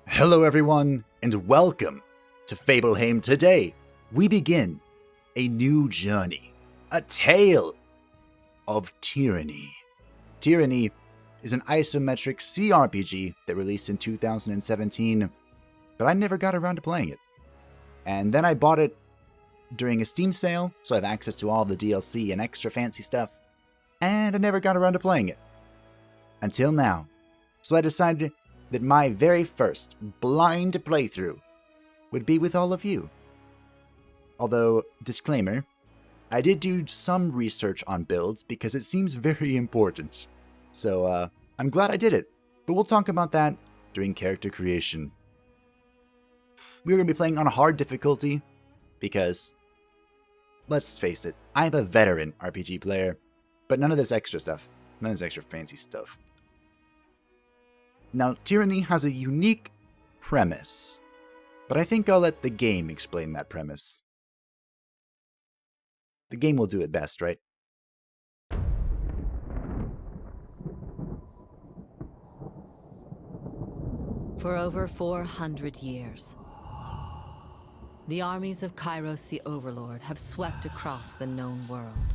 Hello everyone, and welcome to Fableheim. Today, we begin a new journey, a tale of Tyranny. Tyranny is an isometric cRPG that released in 2017, but I never got around to playing it. And then I bought it during a Steam sale, so I have access to all the DLC and extra fancy stuff, and I never got around to playing it. Until now. So I decided that my very first blind playthrough would be with all of you. Although, disclaimer, I did do some research on builds because it seems very important. So, I'm glad I did it, but we'll talk about that during character creation. We're going to be playing on a hard difficulty because, let's face it, I'm a veteran RPG player, but none of this extra stuff, none of this extra fancy stuff. Now, Tyranny has a unique premise, but I think I'll let the game explain that premise. The game will do it best, right? For over 400 years, the armies of Kryos the Overlord have swept across the known world.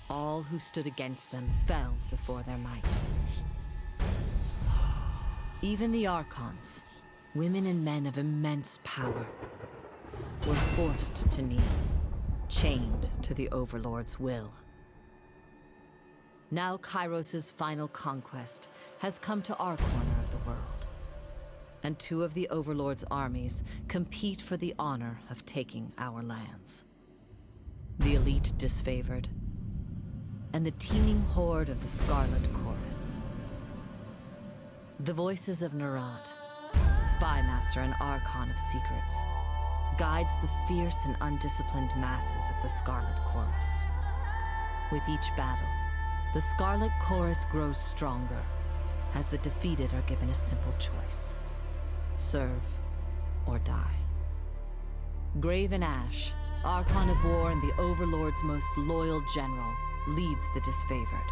All who stood against them fell before their might. Even the Archons, women and men of immense power, were forced to kneel, chained to the Overlord's will. Now Kryos' final conquest has come to our corner of the world, and two of the Overlord's armies compete for the honor of taking our lands. The elite disfavored, and the teeming horde of the Scarlet Chorus. The voices of Nerat, spy master and archon of secrets, guides the fierce and undisciplined masses of the Scarlet Chorus. With each battle, the Scarlet Chorus grows stronger, as the defeated are given a simple choice: serve or die. Graven Ash, archon of war and the Overlord's most loyal general, leads the disfavored.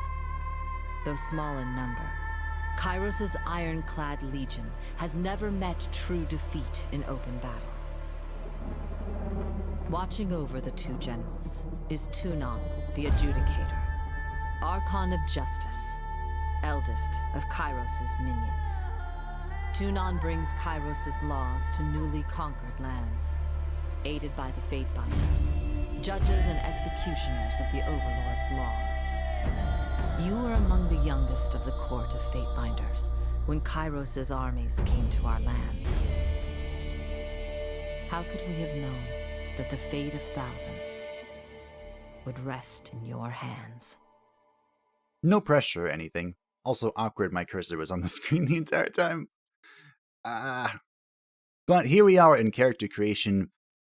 Though small in number, Kryos' ironclad legion has never met true defeat in open battle. Watching over the two generals is Tyranny, the Adjudicator, Archon of Justice, eldest of Kryos' minions. Tyranny brings Kryos' laws to newly conquered lands, aided by the Fatebinders, judges and executioners of the Overlord's laws. You were among the youngest of the court of Fatebinders when Kryos' armies came to our lands. How could we have known that the fate of thousands would rest in your hands? No pressure or anything. Also awkward my cursor was on the screen the entire time. But here we are in character creation.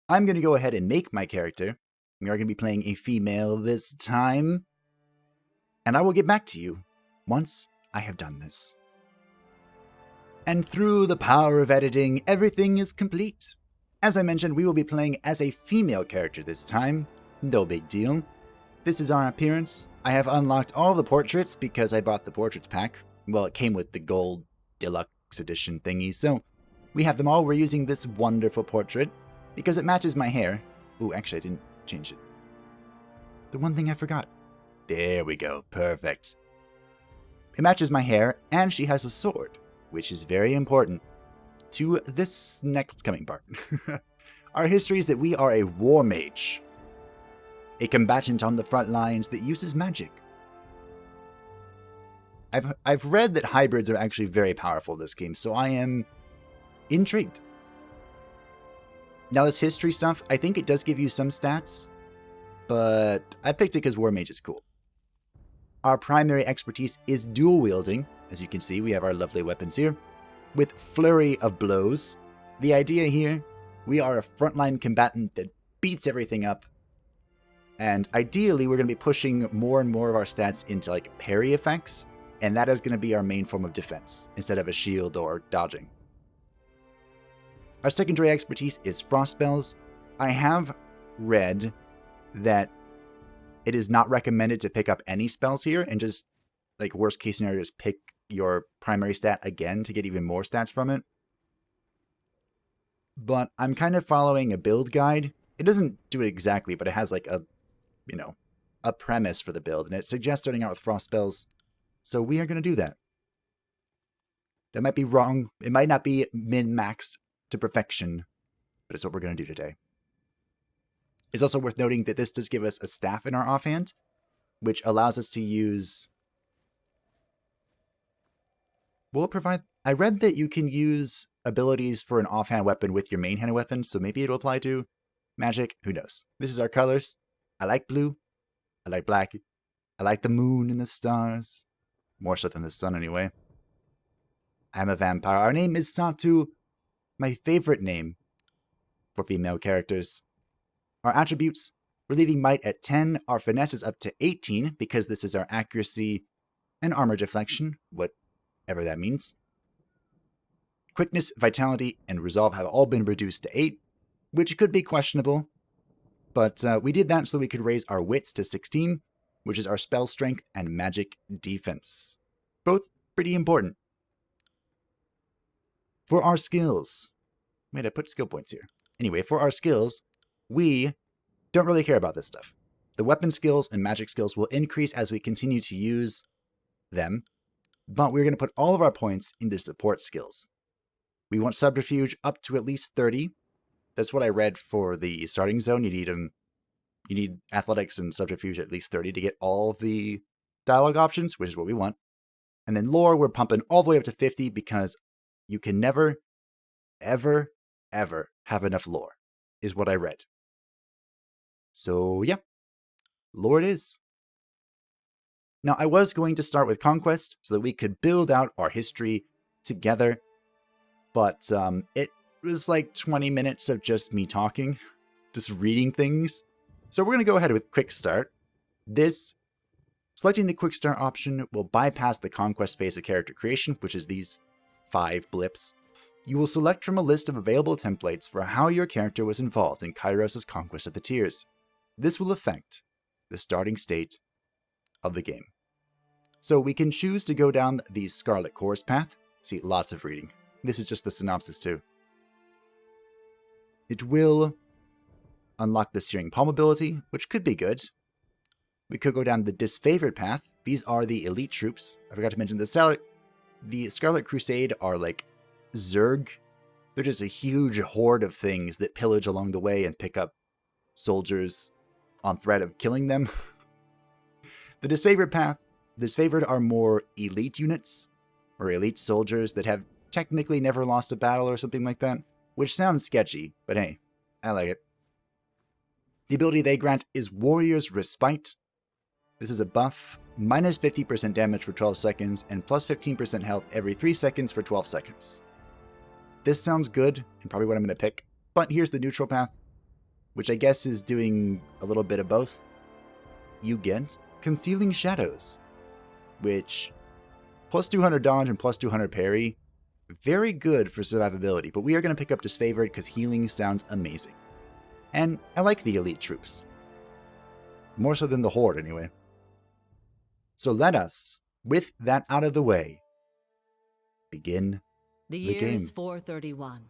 I'm going to go ahead and make my character. We are going to be playing a female this time. And I will get back to you once I have done this. And through the power of editing, everything is complete. As I mentioned, we will be playing as a female character this time. No big deal. This is our appearance. I have unlocked all the portraits because I bought the portraits pack. Well, it came with the gold deluxe edition thingy, so we have them all. We're using this wonderful portrait because it matches my hair. Ooh, actually, I didn't change it. The one thing I forgot. There we go, perfect. It matches my hair, and she has a sword, which is very important to this next coming part. Our history is that we are a war mage, a combatant on the front lines that uses magic. I've read that hybrids are actually very powerful in this game, so I am intrigued. Now this history stuff, I think it does give you some stats, but I picked it because war mage is cool. Our primary expertise is dual wielding. As you can see, we have our lovely weapons here, with flurry of blows. The idea here, we are a frontline combatant that beats everything up, and ideally we're going to be pushing more and more of our stats into like parry effects, and that is going to be our main form of defense, instead of a shield or dodging. Our secondary expertise is frost spells. I have read that it is not recommended to pick up any spells here, and just, like, worst case scenario, just pick your primary stat again to get even more stats from it. But I'm kind of following a build guide. It doesn't do it exactly, but it has like a premise for the build, and it suggests starting out with frost spells. So we are going to do that. That might be wrong. It might not be min-maxed to perfection, but it's what we're going to do today. It's also worth noting that this does give us a staff in our offhand, which allows us to use... Will it provide... I read that you can use abilities for an offhand weapon with your main hand weapon, so maybe it'll apply to magic. Who knows? This is our colors. I like blue. I like black. I like the moon and the stars. More so than the sun, anyway. I'm a vampire. Our name is Satu. My favorite name for female characters. Our attributes, we're leaving might at 10. Our finesse is up to 18 because this is our accuracy and armor deflection, whatever that means. Quickness, vitality, and resolve have all been reduced to 8, which could be questionable. But we did that so we could raise our wits to 16, which is our spell strength and magic defense. Both pretty important. For our skills... Wait, I put skill points here. Anyway, for our skills, we don't really care about this stuff. The weapon skills and magic skills will increase as we continue to use them, but we're going to put all of our points into support skills. We want subterfuge up to at least 30. That's what I read for the starting zone. You need athletics and subterfuge at least 30 to get all of the dialogue options, which is what we want. And then lore, we're pumping all the way up to 50 because you can never, ever, ever have enough lore, is what I read. So yeah, lore it is. Now, I was going to start with Conquest so that we could build out our history together, but it was like 20 minutes of just me talking, just reading things. So we're going to go ahead with Quick Start. Selecting the Quick Start option will bypass the Conquest phase of character creation, which is these 5 blips. You will select from a list of available templates for how your character was involved in Kryos' conquest of the tiers. This will affect the starting state of the game. So we can choose to go down the Scarlet Chorus path. See, lots of reading. This is just the synopsis too. It will unlock the Searing Palm ability, which could be good. We could go down the Disfavored path. These are the elite troops. I forgot to mention the Scarlet Crusade are like Zerg. They're just a huge horde of things that pillage along the way and pick up soldiers on threat of killing them. The Disfavored path. Disfavored are more elite units, or elite soldiers that have technically never lost a battle or something like that, which sounds sketchy, but hey, I like it. The ability they grant is Warrior's Respite. This is a buff, minus 50% damage for 12 seconds, and plus 15% health every 3 seconds for 12 seconds. This sounds good, and probably what I'm going to pick, but here's the neutral path, which I guess is doing a little bit of both. You get Concealing Shadows, which plus 200 dodge and plus 200 parry, very good for survivability, but we are going to pick up Disfavored because healing sounds amazing. And I like the elite troops. More so than the Horde, anyway. So let us, with that out of the way, begin the game. year is 431,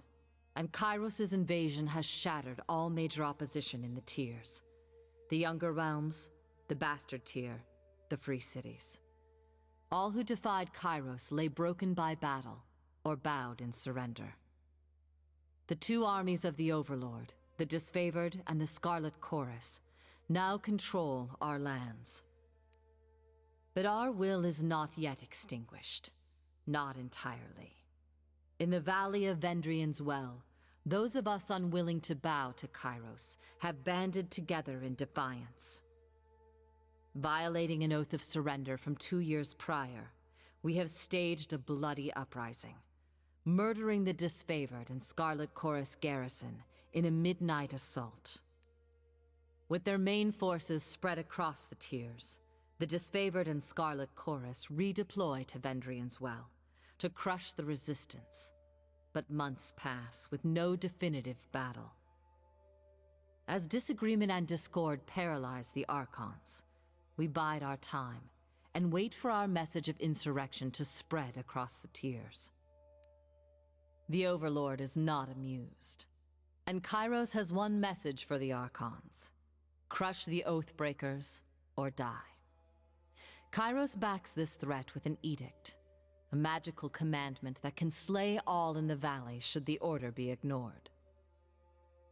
and Kryos' invasion has shattered all major opposition in the tiers. The Younger Realms, the Bastard Tier, the Free Cities. All who defied Kryos lay broken by battle, or bowed in surrender. The 2 armies of the Overlord, the Disfavored and the Scarlet Chorus, now control our lands. But our will is not yet extinguished. Not entirely. In the valley of Vendrian's Well, those of us unwilling to bow to Kryos have banded together in defiance. Violating an oath of surrender from 2 years prior, we have staged a bloody uprising, murdering the Disfavored and Scarlet Chorus garrison in a midnight assault. With their main forces spread across the tiers, the Disfavored and Scarlet Chorus redeploy to Vendrian's Well to crush the resistance, but months pass with no definitive battle. As disagreement and discord paralyze the Archons, we bide our time and wait for our message of insurrection to spread across the tiers. The Overlord is not amused, and Kryos has one message for the Archons: crush the Oathbreakers or die. Kryos backs this threat with an edict, a magical commandment that can slay all in the valley should the order be ignored.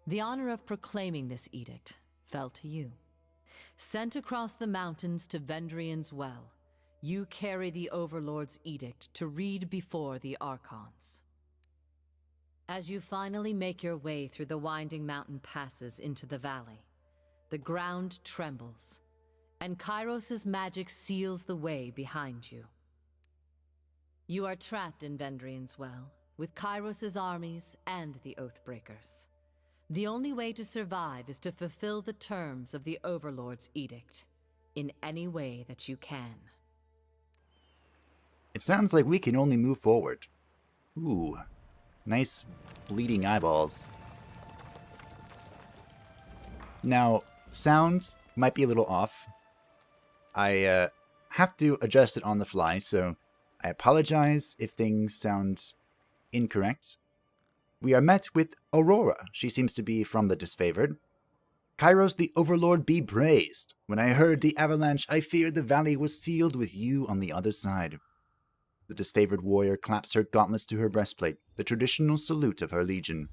The honor of proclaiming this edict fell to you. Sent across the mountains to Vendrian's Well, you carry the Overlord's edict to read before the Archons. As you finally make your way through the winding mountain passes into the valley, the ground trembles, and Kryos' magic seals the way behind you. You are trapped in Vendrian's Well, with Kryos' armies and the Oathbreakers. The only way to survive is to fulfill the terms of the Overlord's edict, in any way that you can. It sounds like we can only move forward. Ooh, nice bleeding eyeballs. Now, sound might be a little off. I have to adjust it on the fly, so I apologize if things sound incorrect. We are met with Aurora. She seems to be from the Disfavored. Kryos the Overlord be praised. When I heard the avalanche, I feared the valley was sealed with you on the other side. The Disfavored warrior claps her gauntlets to her breastplate, the traditional salute of her legion.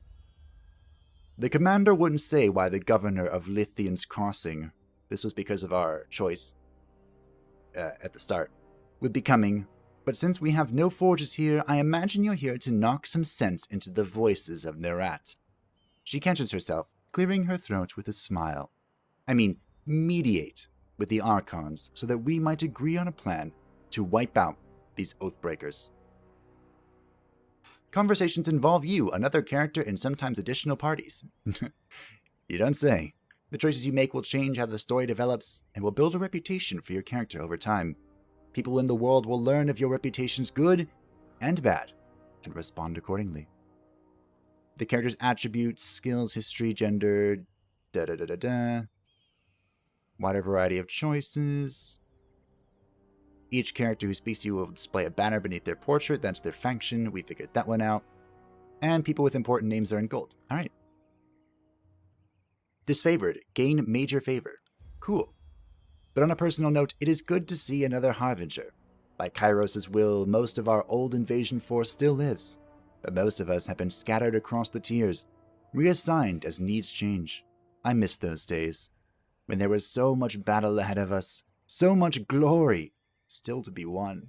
The commander wouldn't say why the governor of Lithian's Crossing, this was because of our choice at the start, would be coming. But since we have no forges here, I imagine you're here to knock some sense into the voices of Nerat. She catches herself, clearing her throat with a smile. I mean, mediate with the Archons so that we might agree on a plan to wipe out these Oathbreakers. Conversations involve you, another character, and sometimes additional parties. You don't say. The choices you make will change how the story develops and will build a reputation for your character over time. People in the world will learn if your reputation's good and bad, and respond accordingly. The character's attributes, skills, history, gender, wider variety of choices. Each character who speaks to you will display a banner beneath their portrait. That's their faction. We figured that one out. And people with important names are in gold. Alright. Disfavored. Gain major favor. Cool. But on a personal note, it is good to see another Harbinger. By Kryos' will, most of our old invasion force still lives, but most of us have been scattered across the tiers, reassigned as needs change. I miss those days, when there was so much battle ahead of us, so much glory still to be won.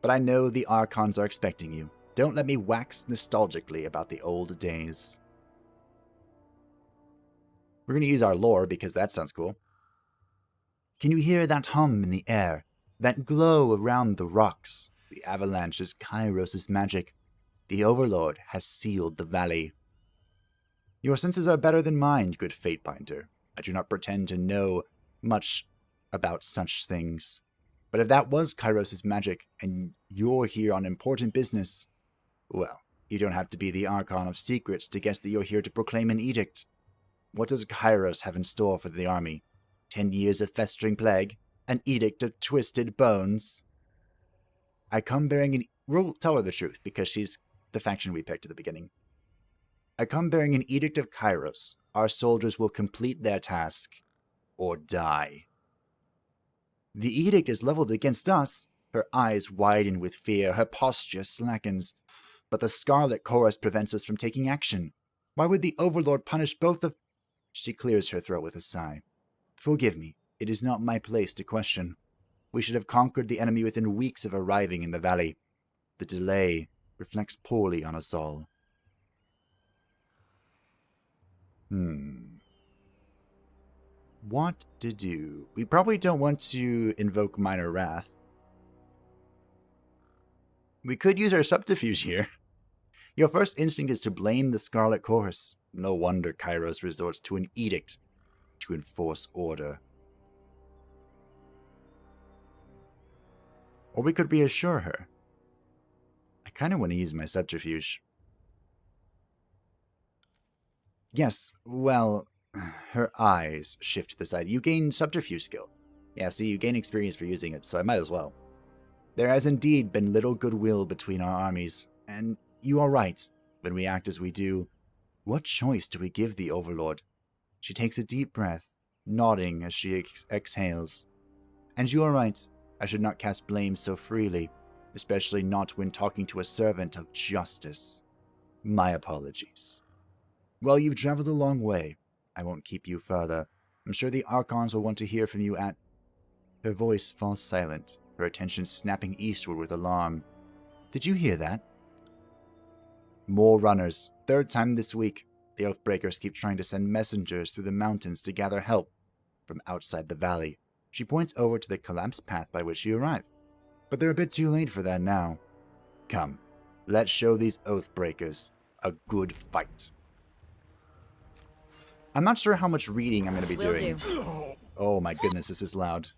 But I know the Archons are expecting you. Don't let me wax nostalgically about the old days. We're going to use our lore because that sounds cool. Can you hear that hum in the air? That glow around the rocks? The avalanche is Kryos' magic. The Overlord has sealed the valley. Your senses are better than mine, good Fatebinder. I do not pretend to know much about such things. But if that was Kryos' magic, and you're here on important business, well, you don't have to be the Archon of Secrets to guess that you're here to proclaim an edict. What does Kryos have in store for the army? 10 years of festering plague? An edict of twisted bones? I come bearing an... We'll tell her the truth, because she's the faction we picked at the beginning. I come bearing an edict of Kryos. Our soldiers will complete their task, or die. The edict is leveled against us. Her eyes widen with fear, her posture slackens. But the Scarlet Chorus prevents us from taking action. Why would the Overlord punish both of... She clears her throat with a sigh. Forgive me, it is not my place to question. We should have conquered the enemy within weeks of arriving in the valley. The delay reflects poorly on us all. What to do? We probably don't want to invoke Minor Wrath. We could use our subterfuge here. Your first instinct is to blame the Scarlet Chorus. No wonder Kryos resorts to an edict to enforce order. Or we could reassure her. I kind of want to use my subterfuge. Yes, well, her eyes shift to the side. You gain subterfuge skill. Yeah, see, you gain experience for using it, so I might as well. There has indeed been little goodwill between our armies, and you are right. When we act as we do, what choice do we give the Overlord? She takes a deep breath, nodding as she exhales. And you are right, I should not cast blame so freely, especially not when talking to a servant of justice. My apologies. Well, you've traveled a long way. I won't keep you further. I'm sure the Archons will want to hear from you at... Her voice falls silent, her attention snapping eastward with alarm. Did you hear that? More runners. Third time this week. The Oathbreakers keep trying to send messengers through the mountains to gather help from outside the valley. She points over to the collapsed path by which you arrive. But they're a bit too late for that now. Come, let's show these Oathbreakers a good fight. I'm not sure how much reading I'm going to be doing. Oh my goodness, this is loud.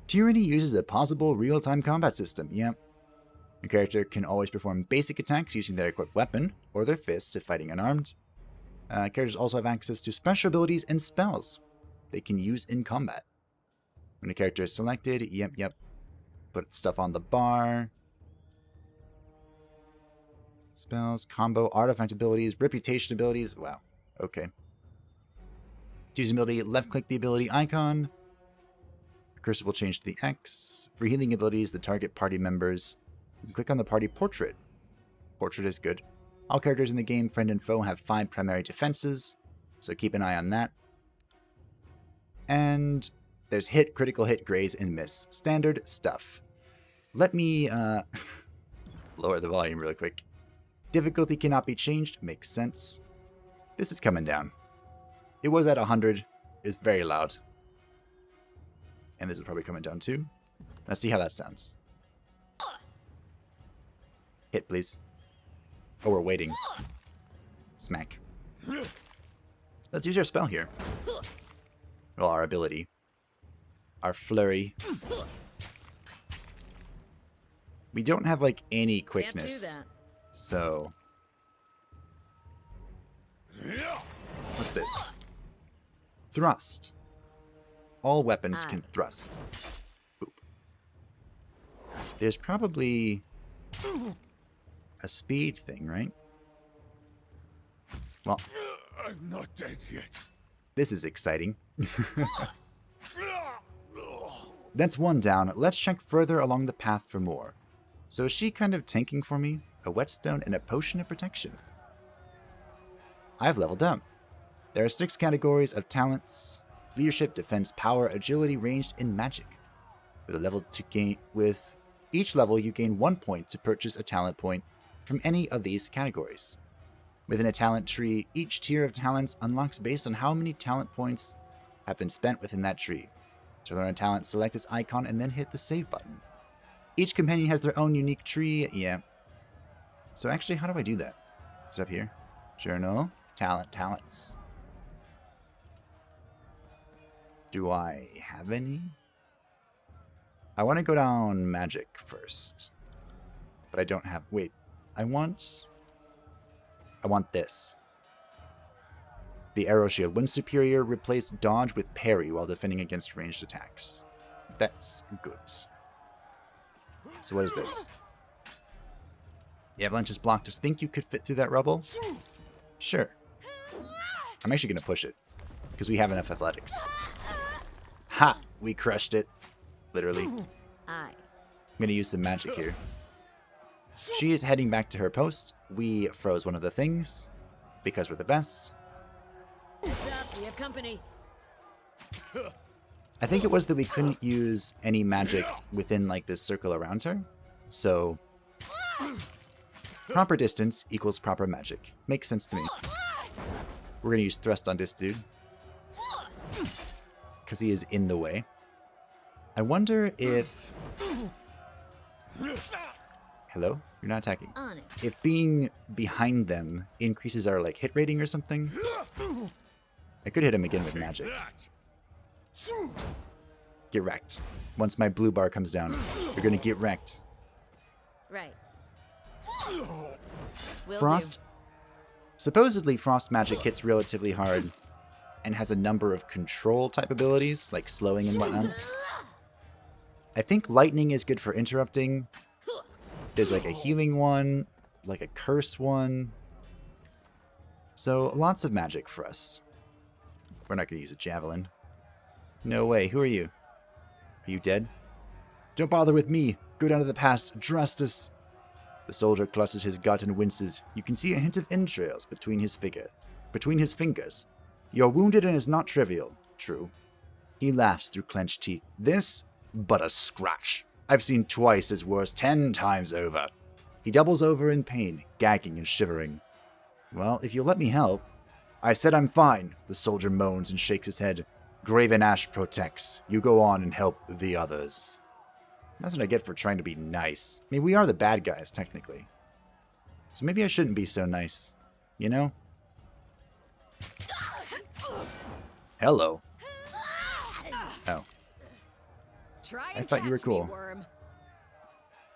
Tyranny uses a possible real-time combat system, yep. Your character can always perform basic attacks using their equipped weapon, or their fists if fighting unarmed. Characters also have access to special abilities and spells they can use in combat. When a character is selected, yep. Put stuff on the bar. Spells, combo, artifact abilities, reputation abilities. Wow, okay. To use ability, left-click the ability icon. The cursor will change to the X. For healing abilities, the target party members. You can click on the party portrait. Portrait is good. All characters in the game, friend and foe, have 5 primary defenses, so keep an eye on that. And there's hit, critical hit, graze, and miss. Standard stuff. Let me lower the volume really quick. Difficulty cannot be changed. Makes sense. This is coming down. It was at 100. It's very loud. And this is probably coming down too. Let's see how that sounds. Hit, please. Oh, we're waiting. Smack. Let's use our spell here. Well, our ability. Our flurry. We don't have, like, any quickness. Can't do that. So... what's this? Thrust. All weapons can thrust. Boop. There's probably... a speed thing, right? Well, I'm not dead yet. This is exciting. That's one down. Let's check further along the path for more. So is she kind of tanking for me? A whetstone and a potion of protection. I've leveled up. There are 6 categories of talents: leadership, defense, power, agility, ranged, and magic. With each level, you gain 1 point to purchase a talent point from any of these categories. Within a talent tree, each tier of talents unlocks based on how many talent points have been spent within that tree. To learn a talent, select its icon and then hit the save button. Each companion has their own unique tree. Yeah. So actually, how do I do that? Is it up here? Journal, talents. Do I have any? I want to go down magic first. But I don't have... wait. I want this. The arrow shield. When superior, replace dodge with parry while defending against ranged attacks. That's good. So what is this? The avalanche is blocked. Just think you could fit through that rubble? Sure. I'm actually going to push it. Because we have enough athletics. Ha! We crushed it. Literally. I'm going to use some magic here. She is heading back to her post. We froze one of the things. Because we're the best. Heads up, we have company. I think it was that we couldn't use any magic within, like, this circle around her. So, proper distance equals proper magic. Makes sense to me. We're going to use thrust on this dude. Because he is in the way. I wonder if... hello? You're not attacking. On it. If being behind them increases our, like, hit rating or something... I could hit him again with magic. Get wrecked. Once my blue bar comes down, you're gonna get wrecked. Right. Frost. Supposedly, frost magic hits relatively hard and has a number of control type abilities, like slowing and whatnot. I think lightning is good for interrupting. There's like a healing one, like a curse one. So lots of magic for us. We're not going to use a javelin. No way. Who are you? Are you dead? Don't bother with me. Go down to the past. Trust us. The soldier clutches his gut and winces. You can see a hint of entrails between his fingers. You're wounded and it's not trivial. True. He laughs through clenched teeth. This, but a scratch. I've seen twice as worse, 10 times over. He doubles over in pain, gagging and shivering. Well, if you'll let me help. I said I'm fine, the soldier moans and shakes his head. Graven Ash protects. You go on and help the others. That's what I get for trying to be nice. I mean, we are the bad guys, technically. So maybe I shouldn't be so nice. You know? Hello. Oh. I thought you were cool.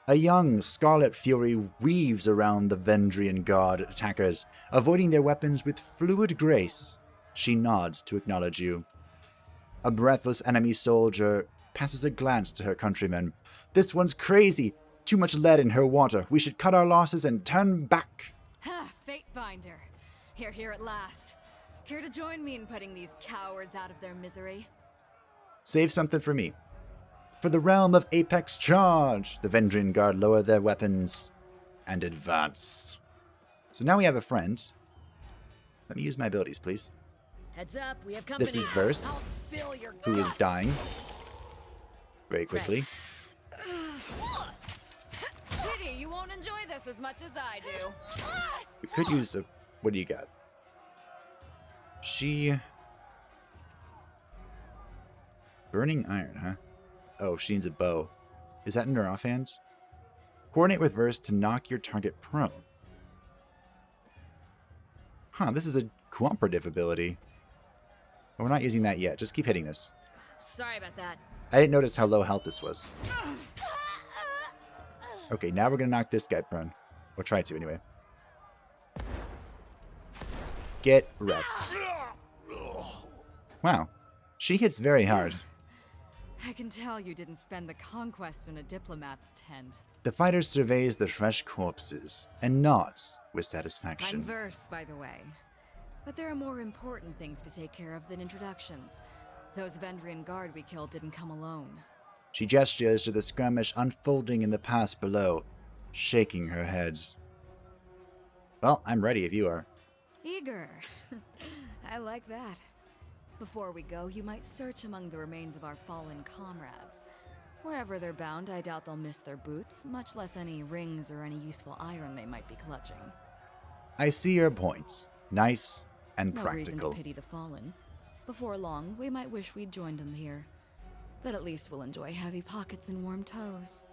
A young Scarlet Fury weaves around the Vendrian Guard attackers, avoiding their weapons with fluid grace. She nods to acknowledge you. A breathless enemy soldier passes a glance to her countrymen. This one's crazy. Too much lead in her water. We should cut our losses and turn back. Ha! Fatebinder. Here at last. Care to join me in putting these cowards out of their misery? Save something for me. For the realm of Apex Charge, the Vendrian Guard lower their weapons and advance. So now we have a friend. Let me use my abilities, please. Heads up, we have company. This is Verse, who is dying very quickly. Pity you won't enjoy this as much as I do. We could use a... What do you got? Burning Iron, huh? Oh, she needs a bow. Is that in her offhand? Coordinate with Verse to knock your target prone. Huh, this is a cooperative ability. But we're not using that yet. Just keep hitting this. Sorry about that. I didn't notice how low health this was. Okay, now we're going to knock this guy prone. Or try to, anyway. Get wrecked. Wow. She hits very hard. I can tell you didn't spend the conquest in a diplomat's tent. The fighter surveys the fresh corpses and nods with satisfaction. I'm Verse, by the way. But there are more important things to take care of than introductions. Those Vendrian Guard we killed didn't come alone. She gestures to the skirmish unfolding in the pass below, shaking her head. Well, I'm ready if you are. Eager. I like that. Before we go, you might search among the remains of our fallen comrades. Wherever they're bound, I doubt they'll miss their boots, much less any rings or any useful iron they might be clutching. I see your point. Nice and No practical. reason to pity the fallen. Before long, we might wish we'd joined them here. But at least we'll enjoy heavy pockets and warm toes.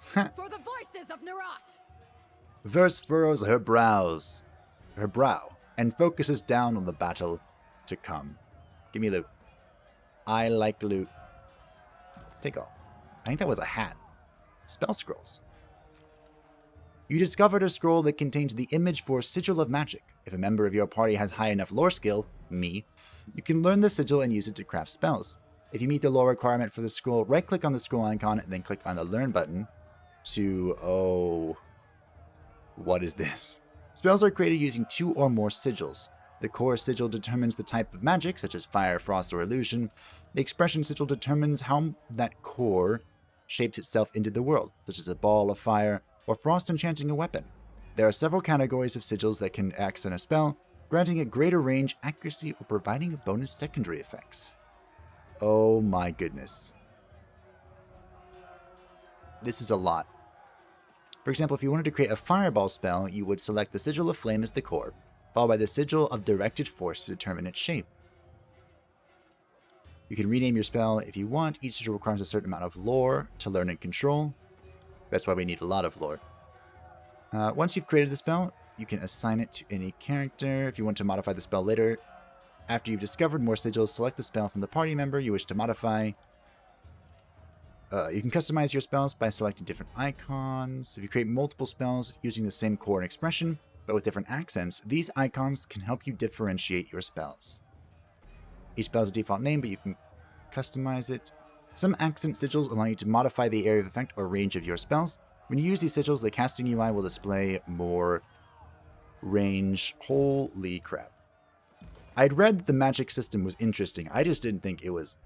For the voices of Nerat! Verse furrows her brow, and focuses down on the battle to come. Give me loot. I like loot. Take all. I think that was a hat. Spell scrolls. You discovered a scroll that contains the image for Sigil of Magic. If a member of your party has high enough lore skill, me, you can learn the sigil and use it to craft spells. If you meet the lore requirement for the scroll, right-click on the scroll icon and then click on the Learn button to... Oh... What is this? Spells are created using 2 or more sigils. The core sigil determines the type of magic, such as fire, frost, or illusion. The expression sigil determines how that core shapes itself into the world, such as a ball of fire or frost enchanting a weapon. There are several categories of sigils that can accent a spell, granting it greater range, accuracy, or providing bonus secondary effects. Oh my goodness. This is a lot. For example, if you wanted to create a fireball spell, you would select the Sigil of Flame as the core, followed by the Sigil of Directed Force to determine its shape. You can rename your spell if you want. Each sigil requires a certain amount of lore to learn and control. That's why we need a lot of lore. Once you've created the spell, you can assign it to any character. If you want to modify the spell later, after you've discovered more sigils, select the spell from the party member you wish to modify. You can customize your spells by selecting different icons. If you create multiple spells using the same core and expression, but with different accents, these icons can help you differentiate your spells. Each spell has a default name, but you can customize it. Some accent sigils allow you to modify the area of effect or range of your spells. When you use these sigils, the casting UI will display more range. Holy crap. I'd read that the magic system was interesting. I just didn't think it was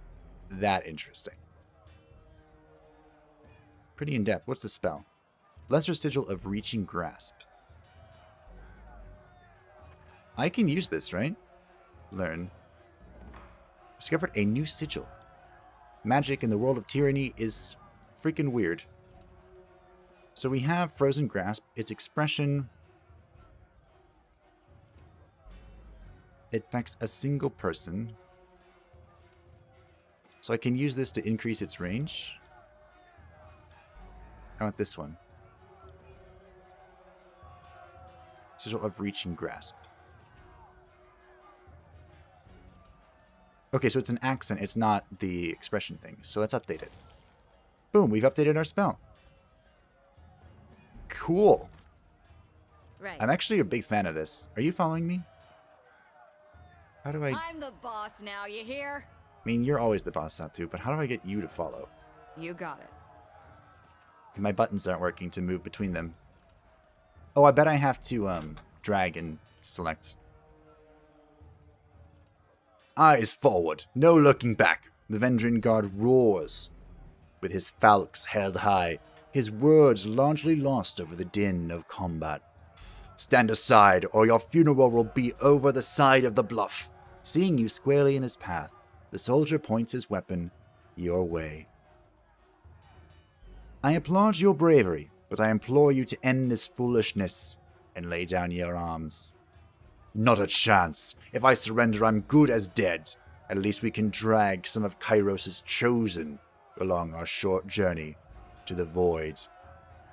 that interesting. Pretty in-depth. What's the spell? Lesser Sigil of Reaching Grasp. I can use this, right? Learn. Discovered a new sigil. Magic in the world of Tyranny is freaking weird. So we have Frozen Grasp. Its expression... It affects a single person. So I can use this to increase its range. How about this one? Sigil of Reaching Grasp. Okay, so it's an accent. It's not the expression thing. So let's update it. Boom, we've updated our spell. Cool. Right. I'm actually a big fan of this. Are you following me? How do I... I'm the boss now, you hear? I mean, you're always the boss, Satu, but how do I get you to follow? You got it. My buttons aren't working to move between them. Oh, I bet I have to, drag and select. Eyes forward, no looking back. The Vendrian guard roars, with his falx held high, his words largely lost over the din of combat. Stand aside, or your funeral will be over the side of the bluff. Seeing you squarely in his path, the soldier points his weapon your way. I applaud your bravery, but I implore you to end this foolishness and lay down your arms. Not a chance. If I surrender, I'm good as dead. At least we can drag some of Kryos' chosen along our short journey to the void.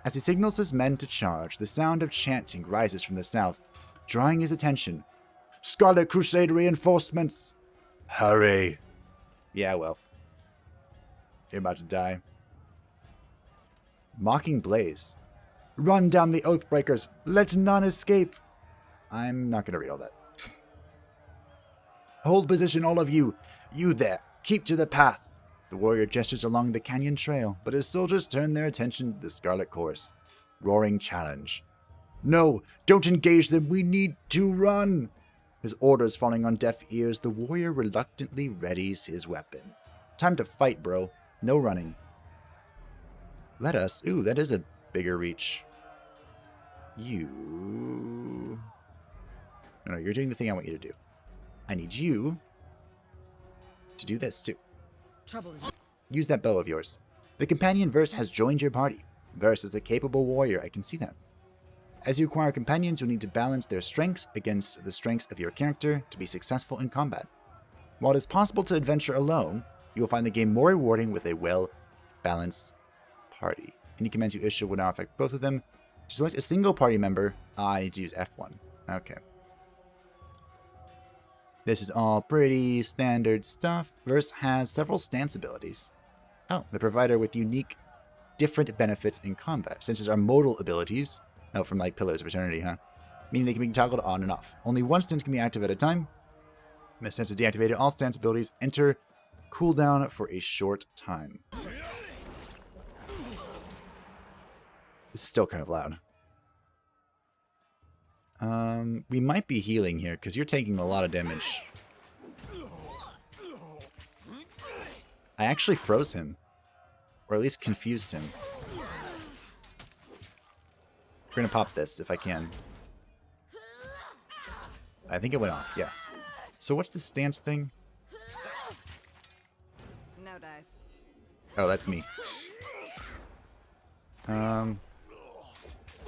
As he signals his men to charge, the sound of chanting rises from the south, drawing his attention. Scarlet Crusade reinforcements! Hurry! Yeah, well. You're about to die. Mocking Blaze. Run down the Oathbreakers! Let none escape! I'm not going to read all that. Hold position, all of you! You there! Keep to the path! The warrior gestures along the canyon trail, but his soldiers turn their attention to the Scarlet Course. Roaring challenge. No! Don't engage them! We need to run! His orders falling on deaf ears, the warrior reluctantly readies his weapon. Time to fight, bro. No running. Let us... Ooh, that is a bigger reach. You... No, you're doing the thing I want you to do. I need you to do this too. Trouble is... Use that bow of yours. The companion Verse has joined your party. Verse is a capable warrior, I can see that. As you acquire companions, you'll need to balance their strengths against the strengths of your character to be successful in combat. While it is possible to adventure alone, you will find the game more rewarding with a well-balanced party. Any commands you issue will now affect both of them. To select a single party member, I need to use F1. Okay. This is all pretty standard stuff. Verse has several stance abilities. Oh, the provider with unique, different benefits in combat. Senses are modal abilities. Oh, from like Pillars of Eternity, huh? Meaning they can be toggled on and off. Only one stance can be active at a time. When the stance is deactivated, all stance abilities enter cooldown for a short time. It's still kind of loud. We might be healing here, because you're taking a lot of damage. I actually froze him. Or at least confused him. We're gonna pop this, if I can. I think it went off, yeah. So what's the stance thing? No dice. Oh, that's me.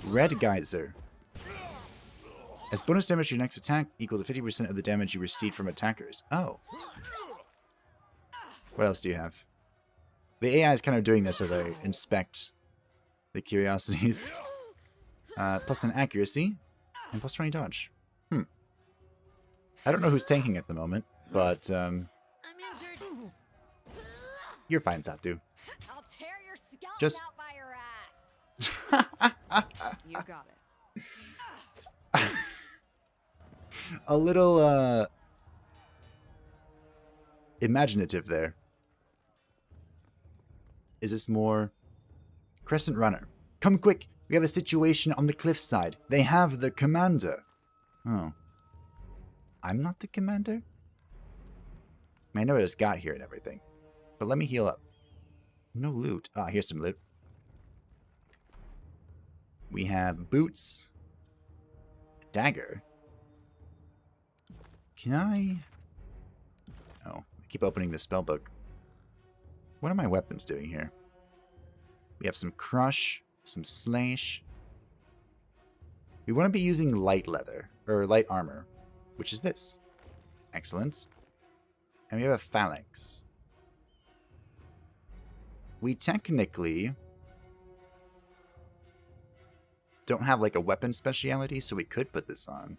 Red Geyser. As bonus damage to your next attack, equal to 50% of the damage you received from attackers. Oh. What else do you have? The AI is kind of doing this as I inspect the curiosities. Plus 10 accuracy, and plus 20 dodge. I don't know who's tanking at the moment, but, I'm injured. you're fine, Satu. I'll tear your skeleton Just- out by your ass. You got it. A little, imaginative there. Is this more... Crescent Runner. Come quick! We have a situation on the cliffside. They have the commander. Oh. I'm not the commander? I mean, I know I just got here and everything. But let me heal up. No loot. Ah, here's some loot. We have boots. A dagger. Can I... Oh, I keep opening the spellbook. What are my weapons doing here? We have some crush, some slash. We want to be using light leather, or light armor, which is this. Excellent. And we have a phalanx. We technically don't have like a weapon speciality, so we could put this on.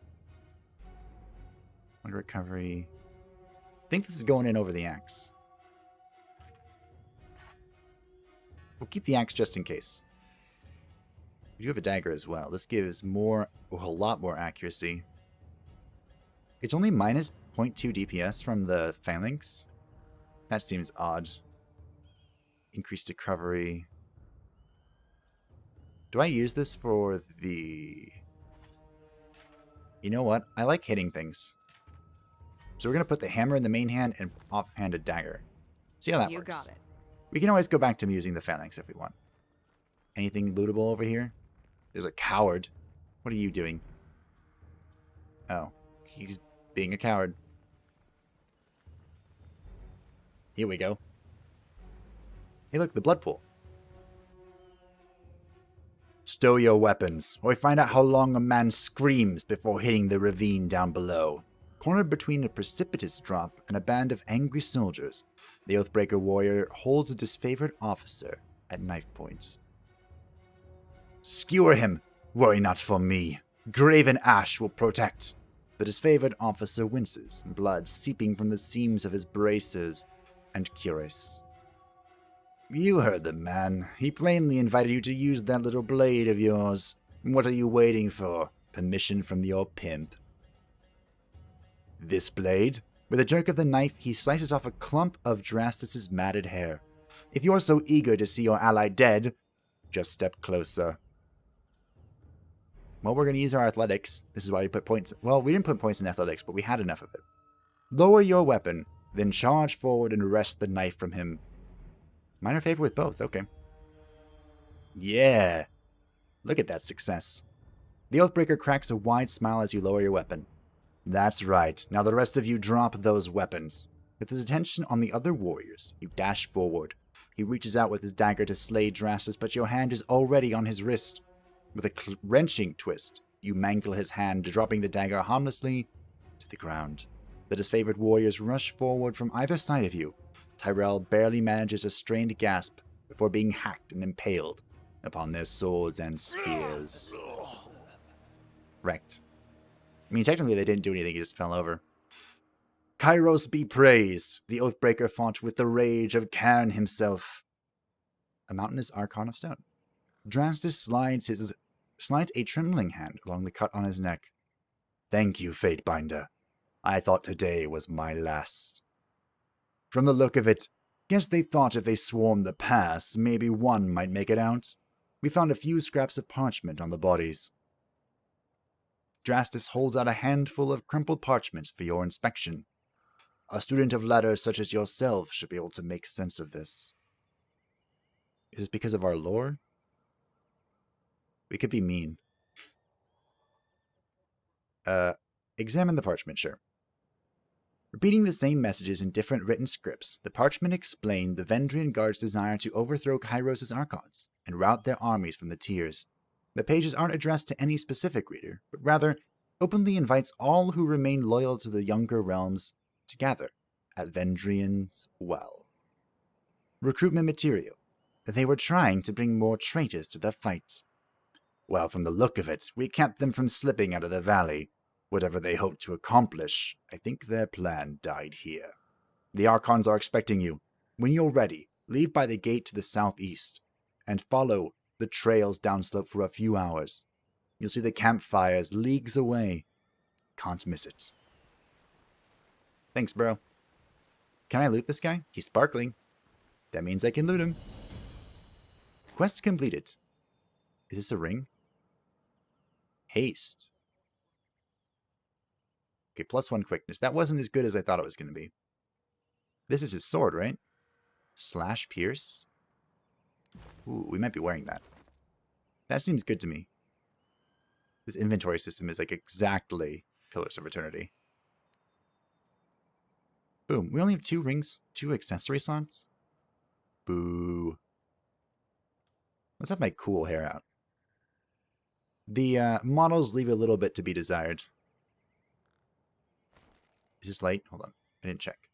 Under recovery. I think this is going in over the axe. We'll keep the axe just in case. We do have a dagger as well. This gives more, a whole lot more accuracy. It's only minus 0.2 DPS from the phalanx. That seems odd. Increased recovery. Do I use this for the... You know what? I like hitting things. So we're going to put the hammer in the main hand and offhanded dagger. See how that works. You got it. We can always go back to using the phalanx if we want. Anything lootable over here? There's a coward. What are you doing? Oh, he's being a coward. Here we go. Hey look, the blood pool. Stow your weapons, or we find out how long a man screams before hitting the ravine down below. Cornered between a precipitous drop and a band of angry soldiers, the Oathbreaker warrior holds a disfavored officer at knife points. Skewer him! Worry not for me. Graven ash will protect. The disfavored officer winces, blood seeping from the seams of his braces and cuirass. You heard the man. He plainly invited you to use that little blade of yours. What are you waiting for? Permission from your pimp. This blade? With a jerk of the knife, he slices off a clump of Drastus's matted hair. If you're so eager to see your ally dead, just step closer. Well, we're going to use our athletics. This is why we put points... Well, we didn't put points in athletics, but we had enough of it. Lower your weapon, then charge forward and wrest the knife from him. Minor favor with both, okay. Yeah. Look at that success. The Oathbreaker cracks a wide smile as you lower your weapon. That's right. Now the rest of you drop those weapons. With his attention on the other warriors, you dash forward. He reaches out with his dagger to slay Drastus, but your hand is already on his wrist. With a wrenching twist, you mangle his hand, dropping the dagger harmlessly to the ground. The disfavored warriors rush forward from either side of you. Tyrell barely manages a strained gasp before being hacked and impaled upon their swords and spears. Wrecked. I mean, technically they didn't do anything, he just fell over. Kryos be praised! The Oathbreaker fought with the rage of Cairn himself. A mountainous archon of stone. Drastus slides a trembling hand along the cut on his neck. Thank you, Fatebinder. I thought today was my last. From the look of it, guess they thought if they swarmed the pass, maybe one might make it out. We found a few scraps of parchment on the bodies. Drastus holds out a handful of crumpled parchments for your inspection. A student of letters such as yourself should be able to make sense of this. Is this because of our lore? We could be mean. Examine the parchment, sure. Repeating the same messages in different written scripts, the parchment explained the Vendrian Guard's desire to overthrow Kryos' archons and rout their armies from the tiers. The pages aren't addressed to any specific reader, but rather openly invites all who remain loyal to the younger realms to gather at Vendrian's Well. Recruitment material. They were trying to bring more traitors to the fight. Well, from the look of it, we kept them from slipping out of the valley. Whatever they hoped to accomplish, I think their plan died here. The Archons are expecting you. When you're ready, leave by the gate to the southeast, and follow the trails downslope for a few hours. You'll see the campfires leagues away. Can't miss it. Thanks, bro. Can I loot this guy? He's sparkling. That means I can loot him. Quest completed. Is this a ring? Haste. Okay, +1 quickness. That wasn't as good as I thought it was going to be. This is his sword, right? Slash pierce. Ooh, we might be wearing that. That seems good to me. This inventory system is like exactly Pillars of Eternity. Boom. We only have 2 rings, 2 accessory slots. Boo. Let's have my cool hair out. The models leave a little bit to be desired. Is this light? Hold on. I didn't check.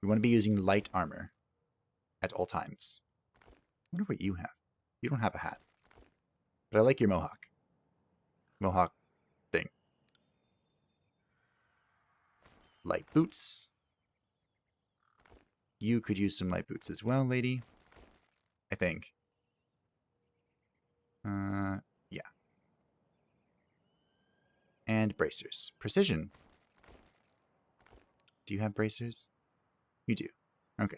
We want to be using light armor at all times. I wonder what you have. You don't have a hat. But I like your mohawk. Mohawk thing. Light boots. You could use some light boots as well, lady. I think. Yeah. And bracers. Precision. Do you have bracers? You do. Okay.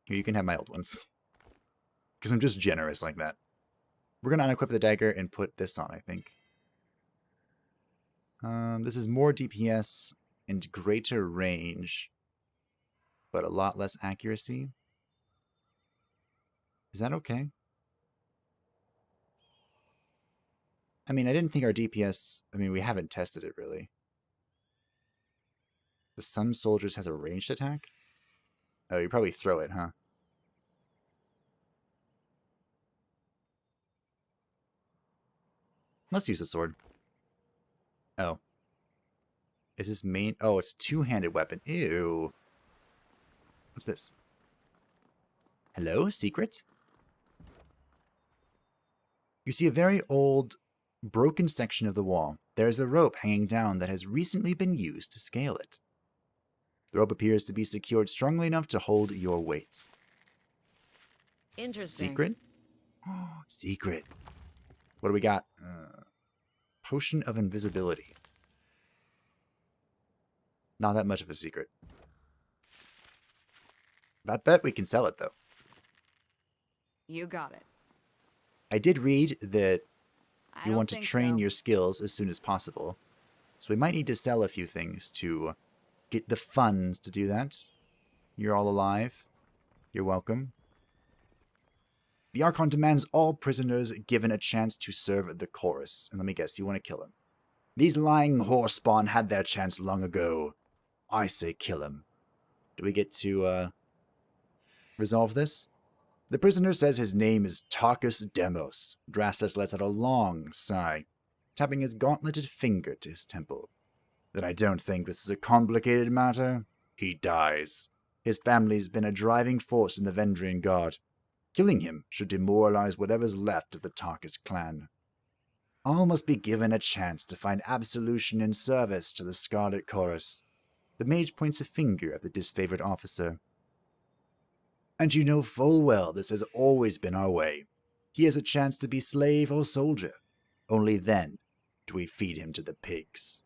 Here, you can have my old ones. Because I'm just generous like that. We're going to unequip the dagger and put this on, I think. This is more DPS and greater range, but a lot less accuracy. Is that okay? I mean, I didn't think our DPS... I mean, we haven't tested it, really. The Sun Soldiers has a ranged attack? Oh, you probably throw it, huh? Let's use the sword. Oh. Is this main... Oh, it's a two-handed weapon. Ew. What's this? Hello? Secret? You see a very old, broken section of the wall. There is a rope hanging down that has recently been used to scale it. The rope appears to be secured strongly enough to hold your weight. Interesting. Secret? Secret. What do we got? Potion of invisibility. Not that much of a secret. I bet we can sell it, though. You got it. I did read that I you don't want to think train so. your skills as soon as possible. So we might need to sell a few things to get the funds to do that. You're all alive. You're welcome. The Archon demands all prisoners given a chance to serve the chorus. And let me guess, you want to kill him. These lying whore spawn had their chance long ago. I say kill him. Do we get to resolve this? The prisoner says his name is Tarkus Demos. Drastus lets out a long sigh, tapping his gauntleted finger to his temple. Then I don't think this is a complicated matter. He dies. His family's been a driving force in the Vendrian Guard. Killing him should demoralize whatever's left of the Tarkus clan. All must be given a chance to find absolution in service to the Scarlet Chorus. The mage points a finger at the disfavored officer. And you know full well this has always been our way. He has a chance to be slave or soldier. Only then do we feed him to the pigs.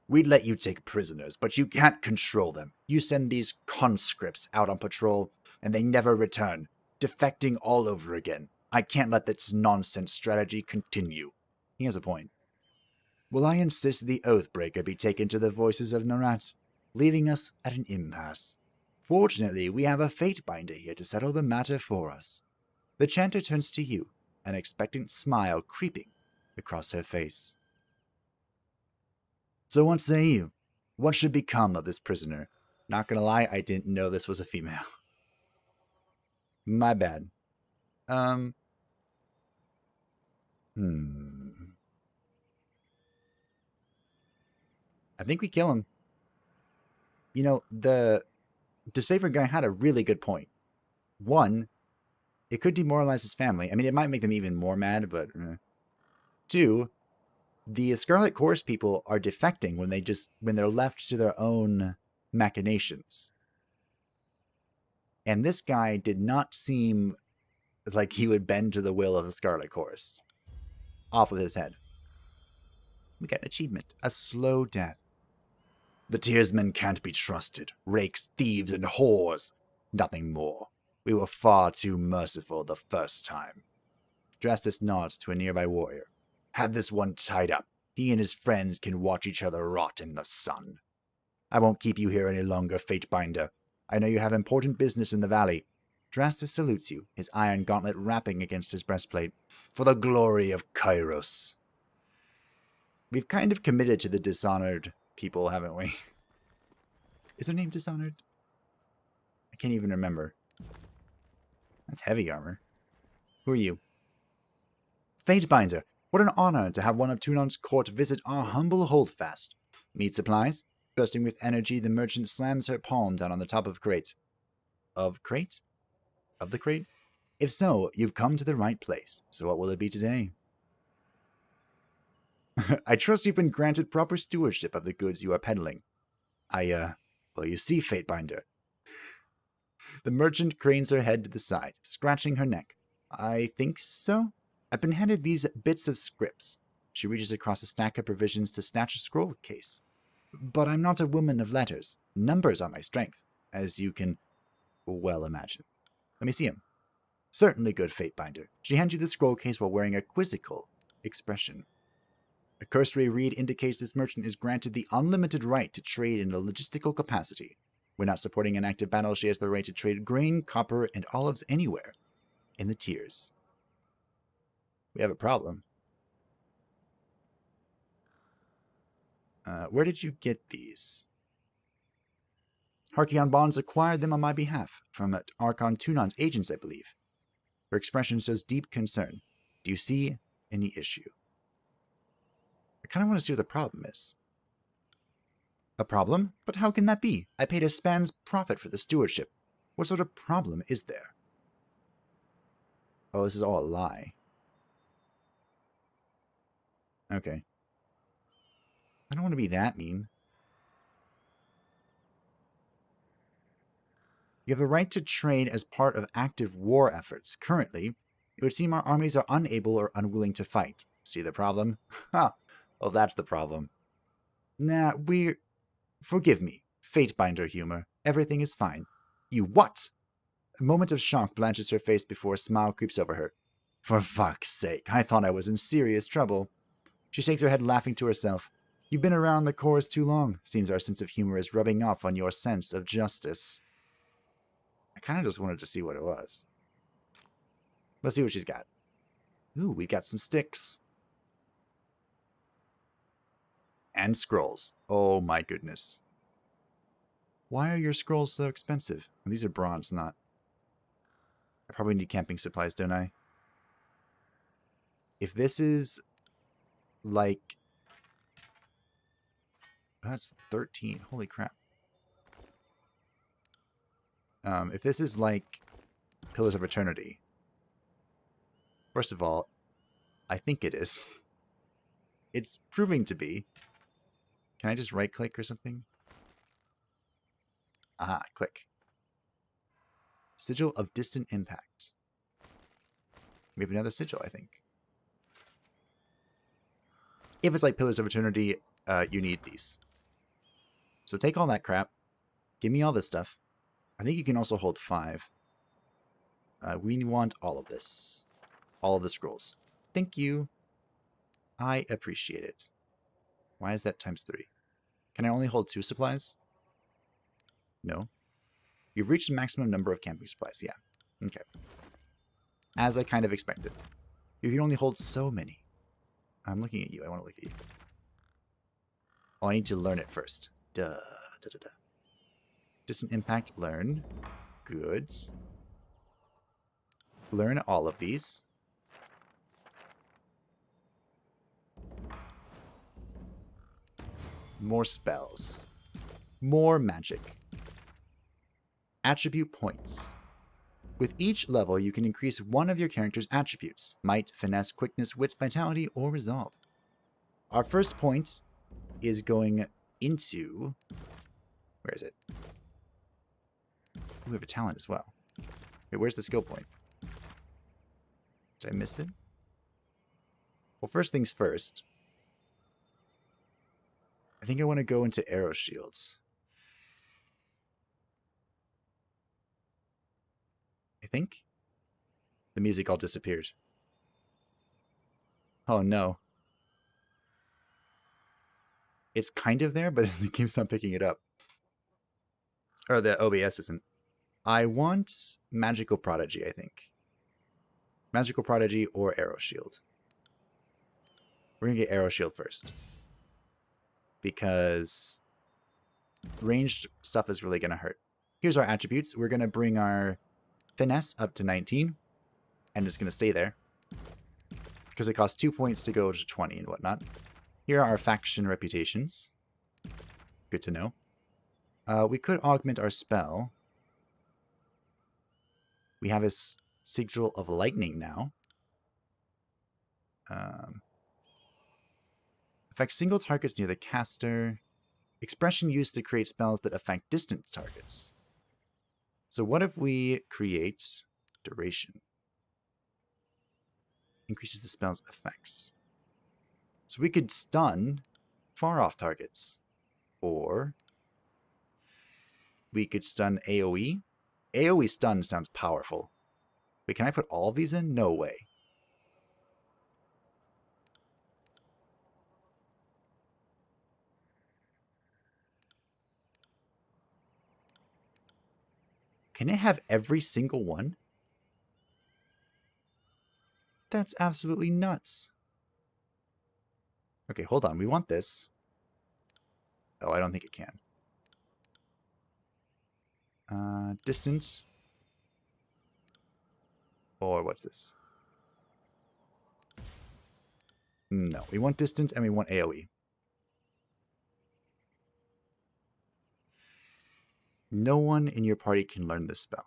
We'd let you take prisoners, but you can't control them. You send these conscripts out on patrol, and they never return, defecting all over again. I can't let this nonsense strategy continue. He has a point. Will I insist the Oathbreaker be taken to the voices of Narat, leaving us at an impasse? Fortunately, we have a Fatebinder here to settle the matter for us. The chanter turns to you, an expectant smile creeping across her face. So what say you? What should become of this prisoner? Not gonna lie, I didn't know this was a female. My bad. I think we kill him. You know, the disfavored guy had a really good point. One, it could demoralize his family. I mean, it might make them even more mad, but... Two, the Scarlet Chorus people are defecting when they're left to their own machinations. And this guy did not seem like he would bend to the will of the Scarlet Chorus. Off with his head. We got an achievement. A slow death. The Tearsmen can't be trusted. Rakes, thieves, and whores. Nothing more. We were far too merciful the first time. Drastus nods to a nearby warrior. Have this one tied up. He and his friends can watch each other rot in the sun. I won't keep you here any longer, Fatebinder. I know you have important business in the valley. Drastus salutes you, his iron gauntlet rapping against his breastplate. For the glory of Kryos. We've kind of committed to the Dishonored people, haven't we? Is their name Dishonored? I can't even remember. That's heavy armor. Who are you? Fatebinder, what an honor to have one of Tunon's court visit our humble holdfast. Need supplies? Bursting with energy, the merchant slams her palm down on the top of crate. Of crate? Of the crate? If so, you've come to the right place. So what will it be today? I trust you've been granted proper stewardship of the goods you are peddling. Well, you see, Fatebinder. The merchant cranes her head to the side, scratching her neck. I think so. I've been handed these bits of scripts. She reaches across a stack of provisions to snatch a scroll case. But I'm not a woman of letters. Numbers are my strength, as you can well imagine. Let me see him. Certainly, good Fatebinder. She hands you the scroll case while wearing a quizzical expression. A cursory read indicates this merchant is granted the unlimited right to trade in a logistical capacity. When not supporting an active battle, she has the right to trade grain, copper, and olives anywhere in the tiers. We have a problem. Where did you get these? Harkion Bonds acquired them on my behalf from Archon Tunon's agents, I believe. Her expression shows deep concern. Do you see any issue? I kind of want to see what the problem is. A problem? But how can that be? I paid a span's profit for the stewardship. What sort of problem is there? Oh, this is all a lie. Okay. I don't want to be that mean. You have the right to trade as part of active war efforts. Currently, it would seem our armies are unable or unwilling to fight. See the problem? Ha! Oh, that's the problem. Nah, Forgive me. Fatebinder humor. Everything is fine. You what? A moment of shock blanches her face before a smile creeps over her. For fuck's sake, I thought I was in serious trouble. She shakes her head, laughing to herself. You've been around the cores too long. Seems our sense of humor is rubbing off on your sense of justice. I kind of just wanted to see what it was. Let's see what she's got. Ooh, we got some sticks. And scrolls. Oh my goodness. Why are your scrolls so expensive? Well, these are bronze, not... I probably need camping supplies, don't I? If this is... like... That's 13. Holy crap. If this is like Pillars of Eternity... First of all, I think it is. It's proving to be. Can I just right-click or something? Ah, click. Sigil of Distant Impact. We have another sigil, I think. If it's like Pillars of Eternity, you need these. So take all that crap. Give me all this stuff. I think you can also hold 5. We want all of this. All of the scrolls. Thank you. I appreciate it. Why is that times 3? Can I only hold 2 supplies? No. You've reached the maximum number of camping supplies. Yeah. Okay. As I kind of expected. You can only hold so many. I'm looking at you. I want to look at you. Oh, I need to learn it first. Duh. Distant impact. Learn. Goods. Learn all of these. More spells. More magic. Attribute points. With each level, you can increase one of your character's attributes. Might, finesse, quickness, wits, vitality, or resolve. Our first point is going into... Where is it? We have a talent as well. Wait, where's the skill point? Did I miss it? Well, first things first. think I want to go into arrow shields. I think. The music all disappeared. Oh no. It's kind of there, but it keeps on picking it up. Or the OBS isn't. I want Magical Prodigy, I think. Magical Prodigy or Arrow Shield. We're going to get Arrow Shield first. Because ranged stuff is really going to hurt. Here's our attributes. We're going to bring our Finesse up to 19. I'm just going to stay there. Because it costs 2 points to go to 20 and whatnot. Here are our faction reputations. Good to know. We could augment our spell. We have a Sigil of Lightning now. Affects single targets near the caster. Expression used to create spells that affect distant targets. So what if we create Duration? Increases the spell's effects. So we could stun far off targets. Or we could stun AoE. AoE stun sounds powerful. Wait, can I put all of these in? No way. Can it have every single one? That's absolutely nuts. Okay, hold on. We want this. Oh, I don't think it can. Distance. Or what's this? No, we want distance and we want AoE. No one in your party can learn this spell.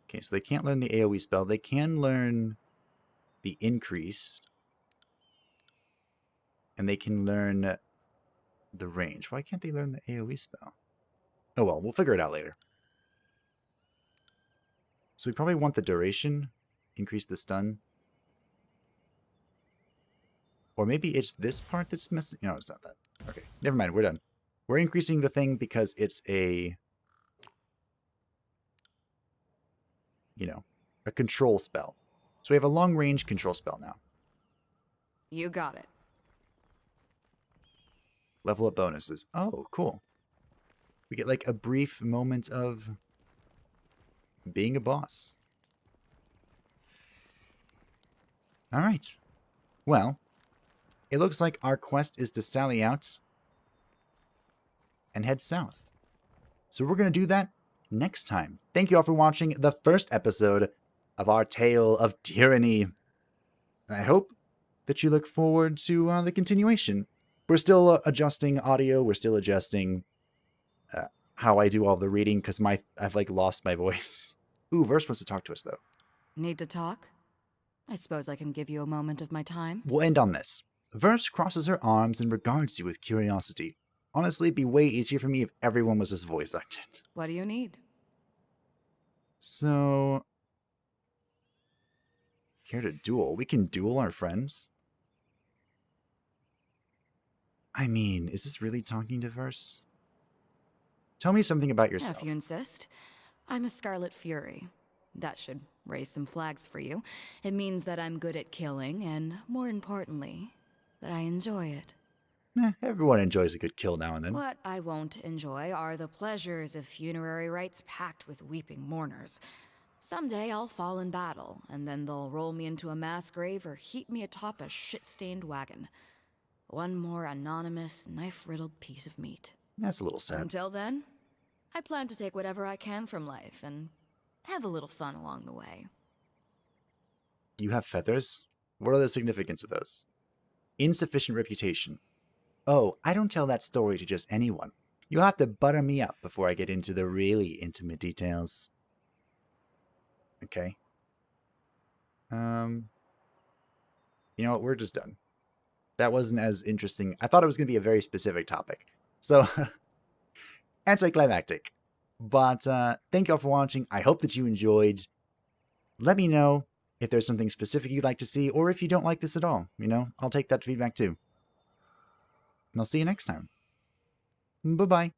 Okay, so they can't learn the AoE spell. They can learn the increase. And they can learn the range. Why can't they learn the AoE spell? Oh well, we'll figure it out later. So we probably want the duration. Increase the stun. Or maybe it's this part that's missing. No, it's not that. Okay, never mind. We're done. We're increasing the thing because it's a... a control spell. So we have a long-range control spell now. You got it. Level up bonuses. Oh, cool. We get like a brief moment of being a boss. All right. Well, it looks like our quest is to sally out and head south. So we're going to do that next time. Thank you all for watching the first episode of our tale of Tyranny. And I hope that you look forward to the continuation. We're still adjusting audio. We're still adjusting how I do all the reading because I've like lost my voice. Ooh, Verse wants to talk to us though. Need to talk? I suppose I can give you a moment of my time. We'll end on this. Verse crosses her arms and regards you with curiosity. Honestly, it'd be way easier for me if everyone was just voice acted. What do you need? So... care to duel? We can duel our friends? I mean, is this really talking to Verse? Tell me something about yourself. If you insist. I'm a Scarlet Fury. That should raise some flags for you. It means that I'm good at killing, and more importantly, that I enjoy it. Everyone enjoys a good kill now and then. What I won't enjoy are the pleasures of funerary rites packed with weeping mourners. Someday I'll fall in battle, and then they'll roll me into a mass grave or heap me atop a shit-stained wagon. One more anonymous, knife-riddled piece of meat. That's a little sad. Until then, I plan to take whatever I can from life and have a little fun along the way. You have feathers? What are the significance of those? Insufficient reputation. Oh, I don't tell that story to just anyone. You'll have to butter me up before I get into the really intimate details. Okay. You know what? We're just done. That wasn't as interesting. I thought it was going to be a very specific topic. So, anticlimactic. But thank you all for watching. I hope that you enjoyed. Let me know if there's something specific you'd like to see, or if you don't like this at all. I'll take that feedback too. and I'll see you next time. Bye-bye.